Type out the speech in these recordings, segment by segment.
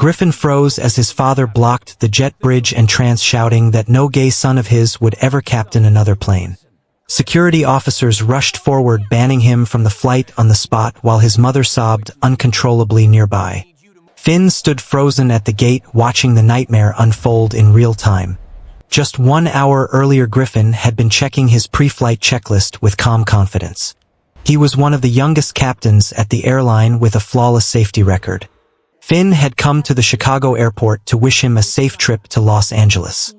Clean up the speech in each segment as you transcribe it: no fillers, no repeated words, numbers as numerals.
Griffin froze as his father blocked the jet bridge entrance, shouting that no gay son of his would ever captain another plane. Security officers rushed forward, banning him from the flight on the spot, while his mother sobbed uncontrollably nearby. Finn stood frozen at the gate, watching the nightmare unfold in real time. Just 1 hour earlier, Griffin had been checking his pre-flight checklist with calm confidence. He was one of the youngest captains at the airline with a flawless safety record. Finn had come to the Chicago airport to wish him a safe trip to Los Angeles.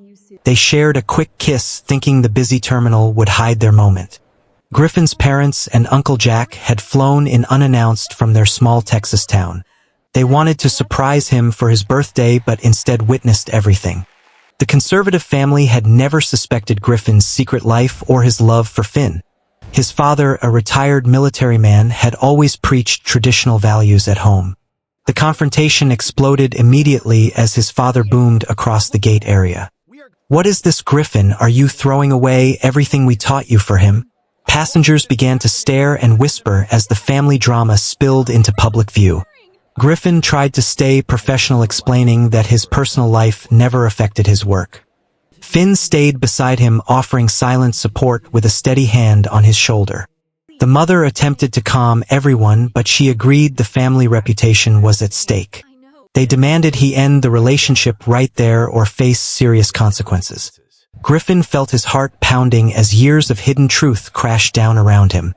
They shared a quick kiss, thinking the busy terminal would hide their moment. Griffin's parents and Uncle Jack had flown in unannounced from their small Texas town. They wanted to surprise him for his birthday, but instead witnessed everything. The conservative family had never suspected Griffin's secret life or his love for Finn. His father, a retired military man, had always preached traditional values at home. The confrontation exploded immediately as his father boomed across the gate area. "What is this, Griffin? Are you throwing away everything we taught you for him?" Passengers began to stare and whisper as the family drama spilled into public view. Griffin tried to stay professional, explaining that his personal life never affected his work. Finn stayed beside him, offering silent support with a steady hand on his shoulder. The mother attempted to calm everyone, but she agreed the family reputation was at stake. They demanded he end the relationship right there or face serious consequences. Griffin felt his heart pounding as years of hidden truth crashed down around him.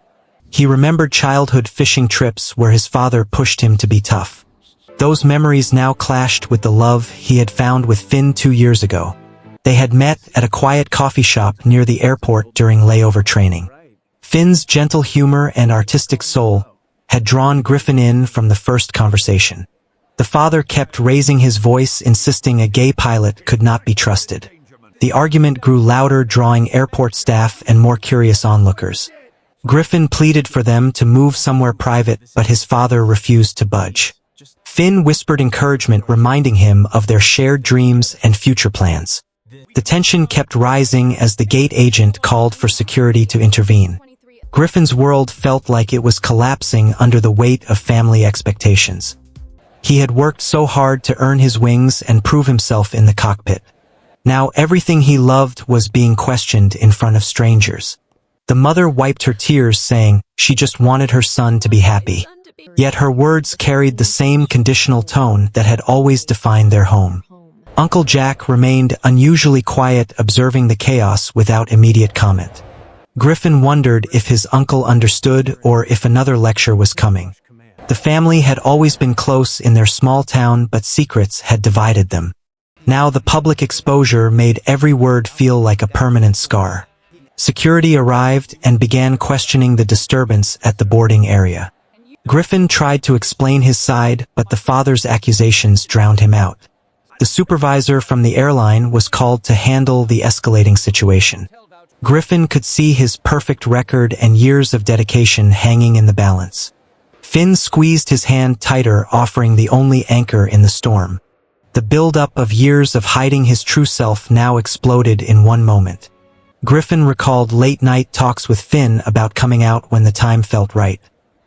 He remembered childhood fishing trips where his father pushed him to be tough. Those memories now clashed with the love he had found with Finn 2 years ago. They had met at a quiet coffee shop near the airport during layover training. Finn's gentle humor and artistic soul had drawn Griffin in from the first conversation. The father kept raising his voice, insisting a gay pilot could not be trusted. The argument grew louder, drawing airport staff and more curious onlookers. Griffin pleaded for them to move somewhere private, but his father refused to budge. Finn whispered encouragement, reminding him of their shared dreams and future plans. The tension kept rising as the gate agent called for security to intervene. Griffin's world felt like it was collapsing under the weight of family expectations. He had worked so hard to earn his wings and prove himself in the cockpit. Now everything he loved was being questioned in front of strangers. The mother wiped her tears, saying she just wanted her son to be happy. Yet her words carried the same conditional tone that had always defined their home. Uncle Jack remained unusually quiet, observing the chaos without immediate comment. Griffin wondered if his uncle understood or if another lecture was coming. The family had always been close in their small town, but secrets had divided them. Now the public exposure made every word feel like a permanent scar. Security arrived and began questioning the disturbance at the boarding area. Griffin tried to explain his side, but the father's accusations drowned him out. The supervisor from the airline was called to handle the escalating situation. Griffin could see his perfect record and years of dedication hanging in the balance. Finn squeezed his hand tighter, offering the only anchor in the storm. The build-up of years of hiding his true self now exploded in one moment. Griffin recalled late-night talks with Finn about coming out when the time felt right.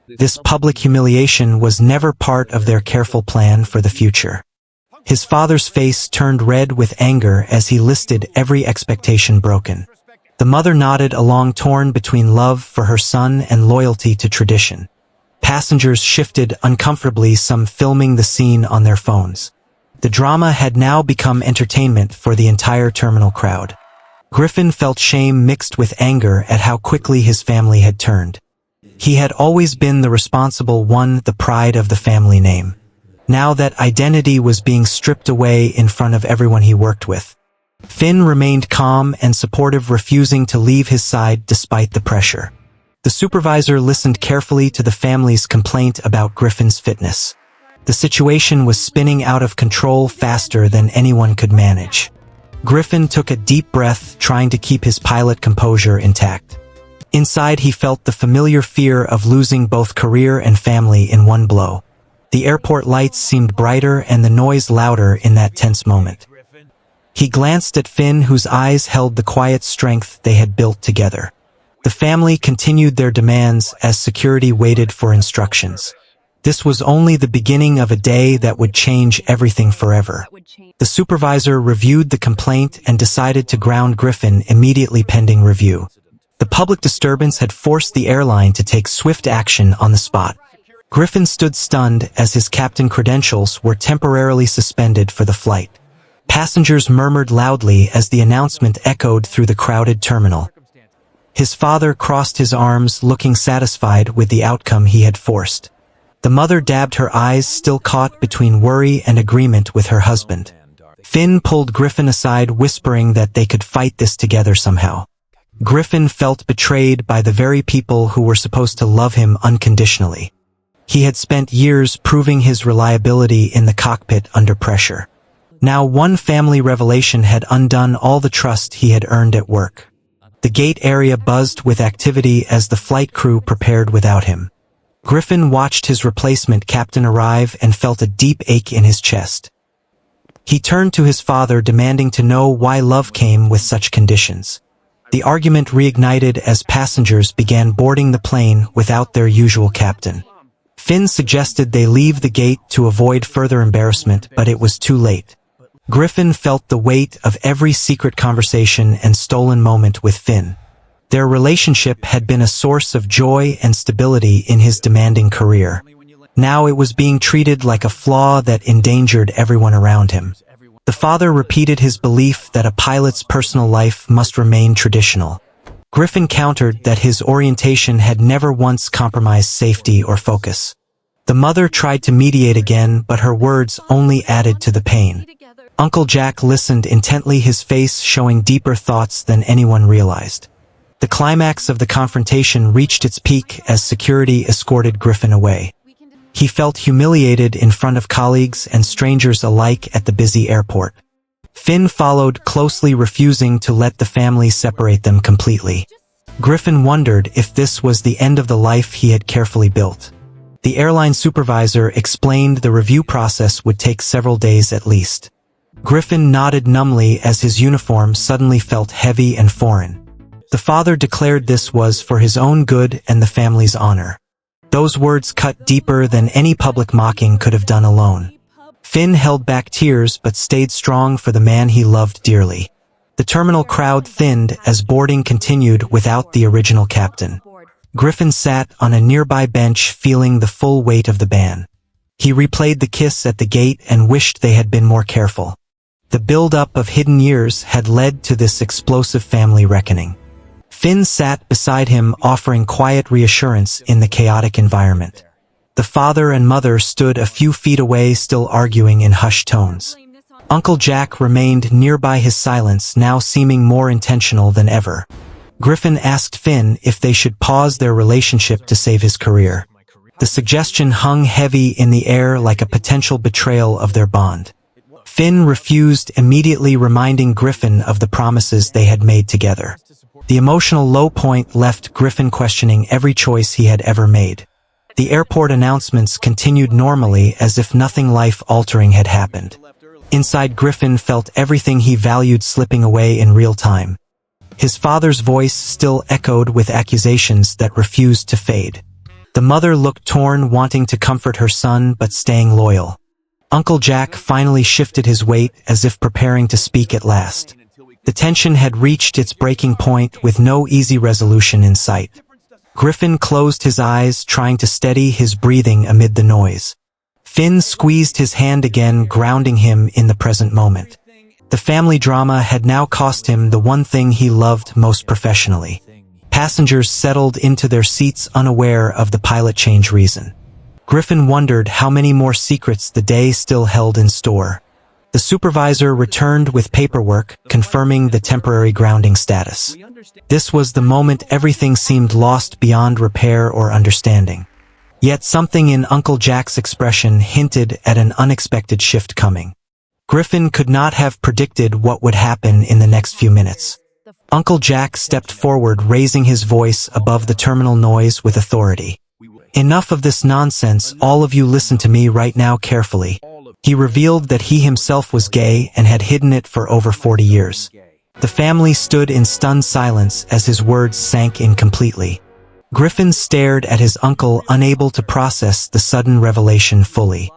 This public humiliation was never part of their careful plan for the future. His father's face turned red with anger as he listed every expectation broken. The mother nodded along, torn between love for her son and loyalty to tradition. Passengers shifted uncomfortably, some filming the scene on their phones. The drama had now become entertainment for the entire terminal crowd. Griffin felt shame mixed with anger at how quickly his family had turned. He had always been the responsible one, the pride of the family name. Now that identity was being stripped away in front of everyone he worked with. Finn remained calm and supportive, refusing to leave his side despite the pressure. The supervisor listened carefully to the family's complaint about Griffin's fitness. The situation was spinning out of control faster than anyone could manage. Griffin took a deep breath, trying to keep his pilot composure intact. Inside, he felt the familiar fear of losing both career and family in one blow. The airport lights seemed brighter and the noise louder in that tense moment. He glanced at Finn, whose eyes held the quiet strength they had built together. The family continued their demands as security waited for instructions. This was only the beginning of a day that would change everything forever. The supervisor reviewed the complaint and decided to ground Griffin immediately pending review. The public disturbance had forced the airline to take swift action on the spot. Griffin stood stunned as his captain credentials were temporarily suspended for the flight. Passengers murmured loudly as the announcement echoed through the crowded terminal. His father crossed his arms, looking satisfied with the outcome he had forced. The mother dabbed her eyes, still caught between worry and agreement with her husband. Finn pulled Griffin aside, whispering that they could fight this together somehow. Griffin felt betrayed by the very people who were supposed to love him unconditionally. He had spent years proving his reliability in the cockpit under pressure. Now one family revelation had undone all the trust he had earned at work. The gate area buzzed with activity as the flight crew prepared without him. Griffin watched his replacement captain arrive and felt a deep ache in his chest. He turned to his father, demanding to know why love came with such conditions. The argument reignited as passengers began boarding the plane without their usual captain. Finn suggested they leave the gate to avoid further embarrassment, but it was too late. Griffin felt the weight of every secret conversation and stolen moment with Finn. Their relationship had been a source of joy and stability in his demanding career. Now it was being treated like a flaw that endangered everyone around him. The father repeated his belief that a pilot's personal life must remain traditional. Griffin countered that his orientation had never once compromised safety or focus. The mother tried to mediate again, but her words only added to the pain. Uncle Jack listened intently, his face showing deeper thoughts than anyone realized. The climax of the confrontation reached its peak as security escorted Griffin away. He felt humiliated in front of colleagues and strangers alike at the busy airport. Finn followed closely, refusing to let the family separate them completely. Griffin wondered if this was the end of the life he had carefully built. The airline supervisor explained the review process would take several days at least. Griffin nodded numbly as his uniform suddenly felt heavy and foreign. The father declared this was for his own good and the family's honor. Those words cut deeper than any public mocking could have done alone. Finn held back tears but stayed strong for the man he loved dearly. The terminal crowd thinned as boarding continued without the original captain. Griffin sat on a nearby bench, feeling the full weight of the ban. He replayed the kiss at the gate and wished they had been more careful. The build-up of hidden years had led to this explosive family reckoning. Finn sat beside him, offering quiet reassurance in the chaotic environment. The father and mother stood a few feet away, still arguing in hushed tones. Uncle Jack remained nearby, his silence now seeming more intentional than ever. Griffin asked Finn if they should pause their relationship to save his career. The suggestion hung heavy in the air like a potential betrayal of their bond. Finn refused, immediately reminding Griffin of the promises they had made together. The emotional low point left Griffin questioning every choice he had ever made. The airport announcements continued normally, as if nothing life-altering had happened. Inside, Griffin felt everything he valued slipping away in real time. His father's voice still echoed with accusations that refused to fade. The mother looked torn, wanting to comfort her son but staying loyal. Uncle Jack finally shifted his weight, as if preparing to speak at last. The tension had reached its breaking point, with no easy resolution in sight. Griffin closed his eyes, trying to steady his breathing amid the noise. Finn squeezed his hand again, grounding him in the present moment. The family drama had now cost him the one thing he loved most professionally. Passengers settled into their seats, unaware of the pilot change reason. Griffin wondered how many more secrets the day still held in store. The supervisor returned with paperwork confirming the temporary grounding status. This was the moment everything seemed lost beyond repair or understanding. Yet something in Uncle Jack's expression hinted at an unexpected shift coming. Griffin could not have predicted what would happen in the next few minutes. Uncle Jack stepped forward, raising his voice above the terminal noise with authority. "Enough of this nonsense, all of you listen to me right now carefully." He revealed that he himself was gay and had hidden it for over 40 years. The family stood in stunned silence as his words sank in completely. Griffin stared at his uncle, unable to process the sudden revelation fully.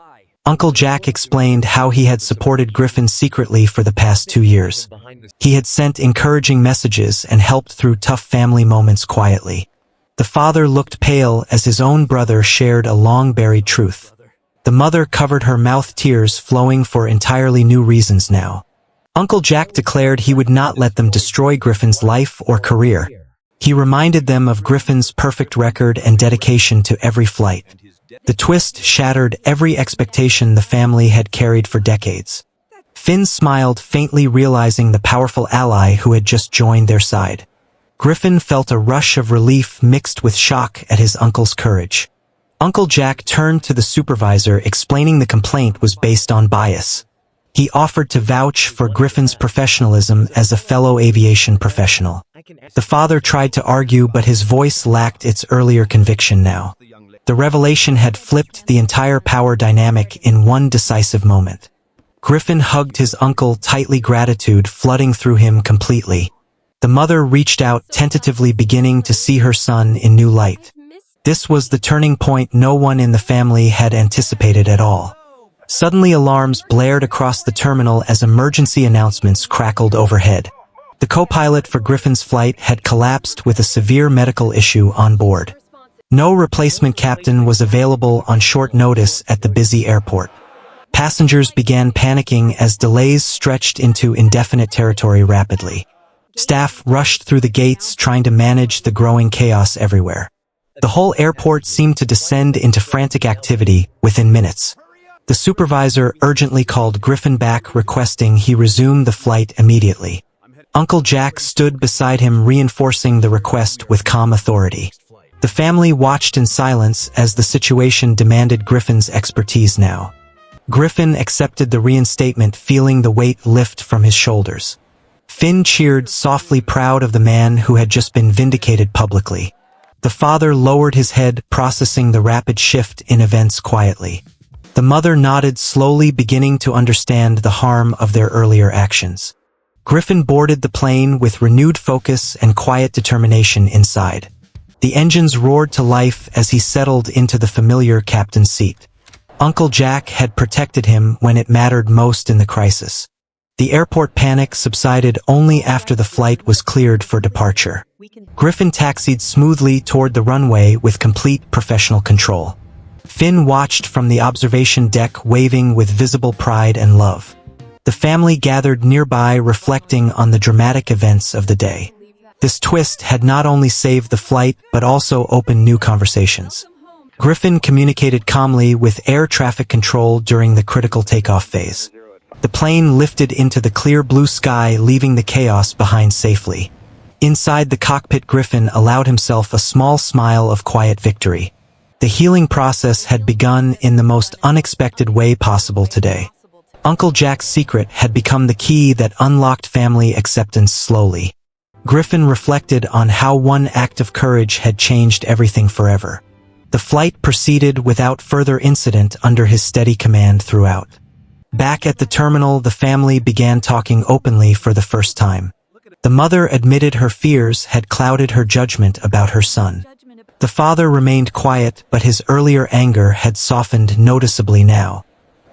Uncle Jack explained how he had supported Griffin secretly for the past 2 years. He had sent encouraging messages and helped through tough family moments quietly. The father looked pale as his own brother shared a long-buried truth. The mother covered her mouth, tears flowing for entirely new reasons now. Uncle Jack declared he would not let them destroy Griffin's life or career. He reminded them of Griffin's perfect record and dedication to every flight. The twist shattered every expectation the family had carried for decades. Finn smiled faintly, realizing the powerful ally who had just joined their side. Griffin felt a rush of relief mixed with shock at his uncle's courage. Uncle Jack turned to the supervisor, explaining the complaint was based on bias. He offered to vouch for Griffin's professionalism as a fellow aviation professional. The father tried to argue, but his voice lacked its earlier conviction now. The revelation had flipped the entire power dynamic in one decisive moment. Griffin hugged his uncle tightly, gratitude flooding through him completely. The mother reached out tentatively, beginning to see her son in new light. This was the turning point no one in the family had anticipated at all. Suddenly, alarms blared across the terminal as emergency announcements crackled overhead. The co-pilot for Griffin's flight had collapsed with a severe medical issue on board. No replacement captain was available on short notice at the busy airport. Passengers began panicking as delays stretched into indefinite territory rapidly. Staff rushed through the gates, trying to manage the growing chaos everywhere. The whole airport seemed to descend into frantic activity within minutes. The supervisor urgently called Griffin back, requesting he resume the flight immediately. Uncle Jack stood beside him, reinforcing the request with calm authority. The family watched in silence as the situation demanded Griffin's expertise now. Griffin accepted the reinstatement, feeling the weight lift from his shoulders. Finn cheered softly, proud of the man who had just been vindicated publicly. The father lowered his head, processing the rapid shift in events quietly. The mother nodded slowly, beginning to understand the harm of their earlier actions. Griffin boarded the plane with renewed focus and quiet determination inside. The engines roared to life as he settled into the familiar captain's seat. Uncle Jack had protected him when it mattered most in the crisis. The airport panic subsided only after the flight was cleared for departure. Griffin taxied smoothly toward the runway with complete professional control. Finn watched from the observation deck, waving with visible pride and love. The family gathered nearby, reflecting on the dramatic events of the day. This twist had not only saved the flight, but also opened new conversations. Griffin communicated calmly with air traffic control during the critical takeoff phase. The plane lifted into the clear blue sky, leaving the chaos behind safely. Inside the cockpit, Griffin allowed himself a small smile of quiet victory. The healing process had begun in the most unexpected way possible today. Uncle Jack's secret had become the key that unlocked family acceptance slowly. Griffin reflected on how one act of courage had changed everything forever. The flight proceeded without further incident under his steady command throughout. Back at the terminal, the family began talking openly for the first time. The mother admitted her fears had clouded her judgment about her son. The father remained quiet, but his earlier anger had softened noticeably now.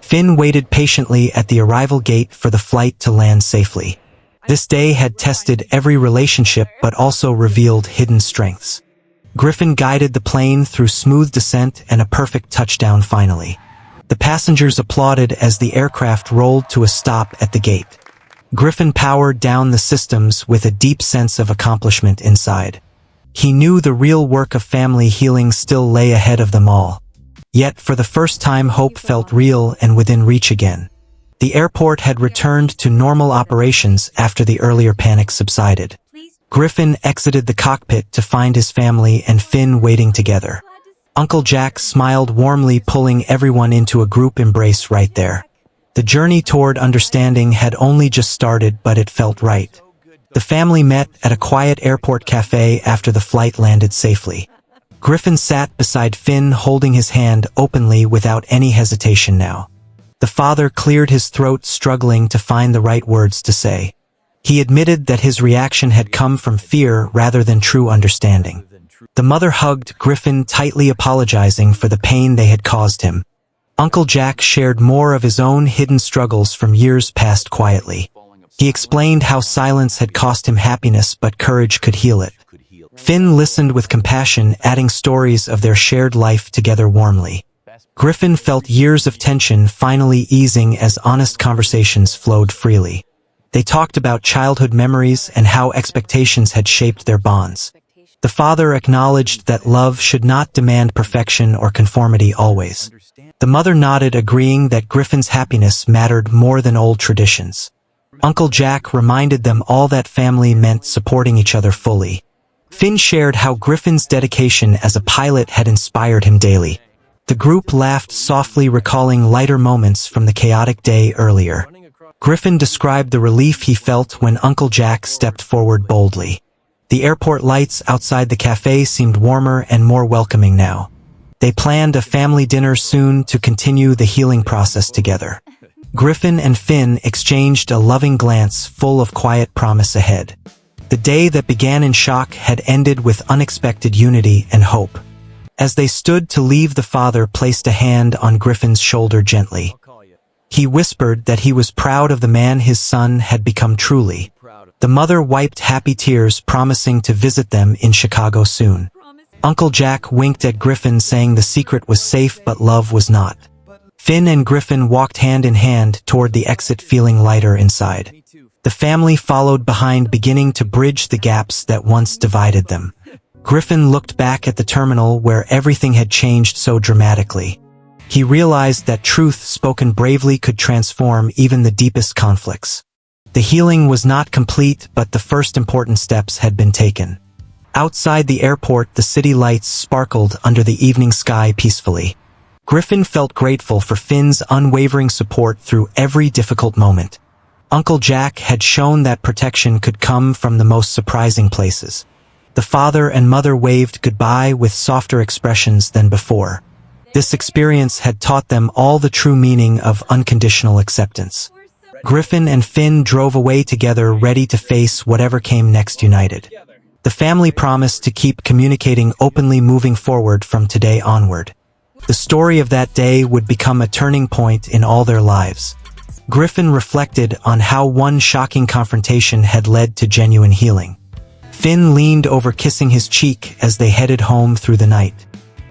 Finn waited patiently at the arrival gate for the flight to land safely. This day had tested every relationship but also revealed hidden strengths. Griffin guided the plane through smooth descent and a perfect touchdown finally. The passengers applauded as the aircraft rolled to a stop at the gate. Griffin powered down the systems with a deep sense of accomplishment inside. He knew the real work of family healing still lay ahead of them all. Yet for the first time, hope felt real and within reach again. The airport had returned to normal operations after the earlier panic subsided. Griffin exited the cockpit to find his family and Finn waiting together. Uncle Jack smiled warmly, pulling everyone into a group embrace right there. The journey toward understanding had only just started, but it felt right. The family met at a quiet airport cafe after the flight landed safely. Griffin sat beside Finn, holding his hand openly without any hesitation now. The father cleared his throat, struggling to find the right words to say. He admitted that his reaction had come from fear rather than true understanding. The mother hugged Griffin tightly, apologizing for the pain they had caused him. Uncle Jack shared more of his own hidden struggles from years past quietly. He explained how silence had cost him happiness, but courage could heal it. Finn listened with compassion, adding stories of their shared life together warmly. Griffin felt years of tension finally easing as honest conversations flowed freely. They talked about childhood memories and how expectations had shaped their bonds. The father acknowledged that love should not demand perfection or conformity always. The mother nodded, agreeing that Griffin's happiness mattered more than old traditions. Uncle Jack reminded them all that family meant supporting each other fully. Finn shared how Griffin's dedication as a pilot had inspired him daily. The group laughed softly, recalling lighter moments from the chaotic day earlier. Griffin described the relief he felt when Uncle Jack stepped forward boldly. The airport lights outside the cafe seemed warmer and more welcoming now. They planned a family dinner soon to continue the healing process together. Griffin and Finn exchanged a loving glance full of quiet promise ahead. The day that began in shock had ended with unexpected unity and hope. As they stood to leave, the father placed a hand on Griffin's shoulder gently. He whispered that he was proud of the man his son had become truly. The mother wiped happy tears, promising to visit them in Chicago soon. Uncle Jack winked at Griffin, saying the secret was safe but love was not. Finn and Griffin walked hand in hand toward the exit, feeling lighter inside. The family followed behind, beginning to bridge the gaps that once divided them. Griffin looked back at the terminal where everything had changed so dramatically. He realized that truth spoken bravely could transform even the deepest conflicts. The healing was not complete, but the first important steps had been taken. Outside the airport, the city lights sparkled under the evening sky peacefully. Griffin felt grateful for Finn's unwavering support through every difficult moment. Uncle Jack had shown that protection could come from the most surprising places. The father and mother waved goodbye with softer expressions than before. This experience had taught them all the true meaning of unconditional acceptance. Griffin and Finn drove away together, ready to face whatever came next, united. The family promised to keep communicating openly moving forward from today onward. The story of that day would become a turning point in all their lives. Griffin reflected on how one shocking confrontation had led to genuine healing. Finn leaned over, kissing his cheek as they headed home through the night.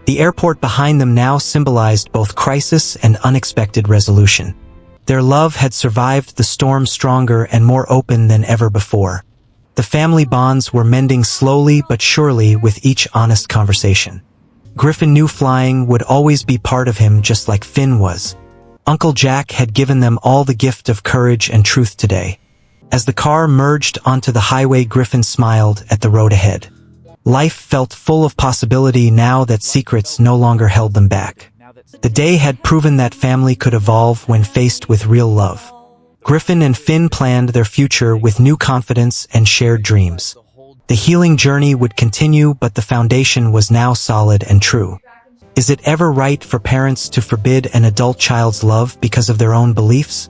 The airport behind them now symbolized both crisis and unexpected resolution. Their love had survived the storm stronger and more open than ever before. The family bonds were mending slowly but surely with each honest conversation. Griffin knew flying would always be part of him, just like Finn was. Uncle Jack had given them all the gift of courage and truth today. As the car merged onto the highway, Griffin smiled at the road ahead. Life felt full of possibility now that secrets no longer held them back. The day had proven that family could evolve when faced with real love. Griffin and Finn planned their future with new confidence and shared dreams. The healing journey would continue, but the foundation was now solid and true. Is it ever right for parents to forbid an adult child's love because of their own beliefs?